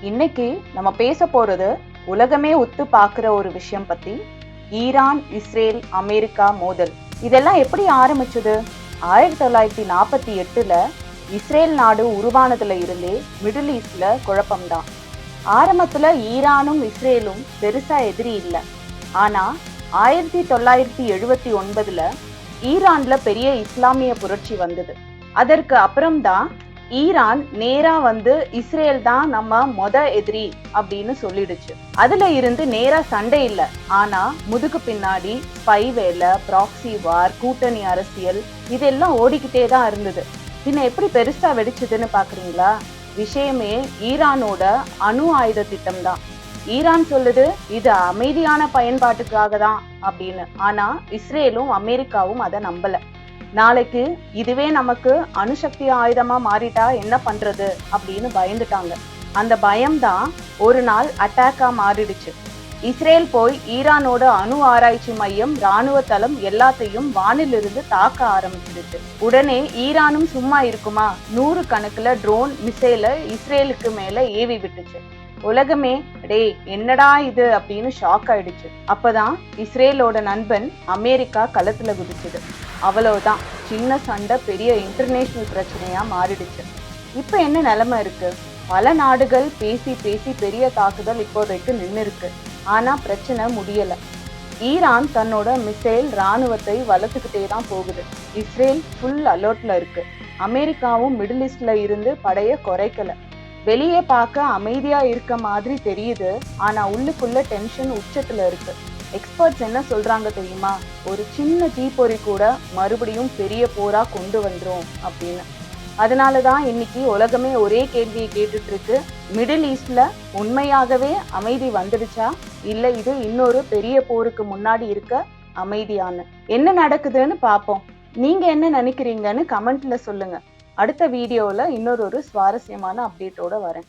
இன்னைக்கு நம்ம பேச போறது உலகமே உத்து பார்க்குற ஒரு விஷயம் பத்தி. ஈரான், இஸ்ரேல், அமெரிக்கா மோதல். இதெல்லாம் எப்படி ஆரம்பிச்சது? 1948ல இஸ்ரேல் நாடு உருவானதுல இருந்தே மிடில் ஈஸ்ட்ல குழப்பம்தான். ஆரம்பத்துல ஈரானும் இஸ்ரேலும் பெருசா எதிரி இல்லை. ஆனா 1979ல ஈரான்ல பெரிய இஸ்லாமிய புரட்சி வந்தது. அதற்கு அப்புறம்தான் ஈரான் நேரா வந்து இஸ்ரேல் தான் நம்ம எதிரி அப்படின்னு சொல்லிடுச்சு. அதுல இருந்து நேரா சண்டை இல்லை, ஆனா முதுகு பின்னாடி ஸ்பை வேலை, ப்ராக்சி வார், கூட்டணி அரசியல் இதெல்லாம் ஓடிக்கிட்டே தான் இருந்தது. பின்ன எப்படி பெருசா வெடிச்சதுன்னு பாக்குறீங்களா? விஷயமே ஈரானோட அணு ஆயுத திட்டம் தான். ஈரான் சொல்லுது இது அமைதியான பயன்பாட்டுக்காக தான் அப்படின்னு. ஆனா இஸ்ரேலும் அமெரிக்காவும் அதை நம்பல. நாளைக்கு இதுவே நமக்கு அணுசக்தி ஆயுதமா மாறிட்டா என்ன பண்றது அப்படின்னு பயந்துட்டாங்க. அந்த பயம்தான் ஒரு நாள் அட்டாக்கா மாறிடுச்சு. இஸ்ரேல் போய் ஈரானோட அணு ஆராய்ச்சி மையம், ராணுவ தளம் எல்லாத்தையும் வானிலிருந்து தாக்க ஆரம்பிச்சிடுச்சு. உடனே ஈரானும் சும்மா இருக்குமா? 100 கணக்குல ட்ரோன், மிசைல இஸ்ரேலுக்கு மேல ஏவி விட்டுச்சு. உலகமே டேய் என்னடா இது அப்படின்னு ஷாக் ஆயிடுச்சு. அப்பதான் இஸ்ரேலோட நண்பன் அமெரிக்கா களத்துல குதிச்சுது. அவ்வளவுதான், சின்ன சண்டை பெரிய இன்டர்நேஷனல் பிரச்சனையா மாறிடுச்சு. இப்ப என்ன நிலைமை இருக்கு? பல நாடுகள் பேசி பேசி பெரிய தாக்குதல் இப்போதைக்கு நின்று இருக்கு. ஆனா பிரச்சனை முடியல. ஈரான் தன்னோட மிசைல் ராணுவத்தை வளர்த்துக்கிட்டே தான் போகுது. இஸ்ரேல் ஃபுல் அலர்ட்ல இருக்கு. அமெரிக்காவும் மிடில் ஈஸ்ட்ல இருந்து படைய குறைக்கல. வெளியே பார்க்க அமைதியா இருக்க மாதிரி தெரியுது, ஆனா உள்ளுக்குள்ள டென்ஷன் உச்சத்துல இருக்கு. எக்ஸ்பர்ட்ஸ் என்ன சொல்றாங்க தெரியுமா? ஒரு சின்ன தீப்பொறி கூட மறுபடியும் பெரிய போரா கொண்டு வந்துரும் அப்படின்னு. அதனாலதான் இன்னைக்கு உலகமே ஒரே கேள்வியை கேட்டுட்டு இருக்கு. மிடில் ஈஸ்ட்ல உண்மையாகவே அமைதி வந்துடுச்சா, இல்ல இது இன்னொரு பெரிய போருக்கு முன்னாடி இருக்க அமைதியான? என்ன நடக்குதுன்னு பார்ப்போம். நீங்க என்ன நினைக்கிறீங்கன்னு கமெண்ட்ல சொல்லுங்க. அடுத்த வீடியோல இன்னொரு சுவாரஸ்யமான அப்டேட்டோட வரேன்.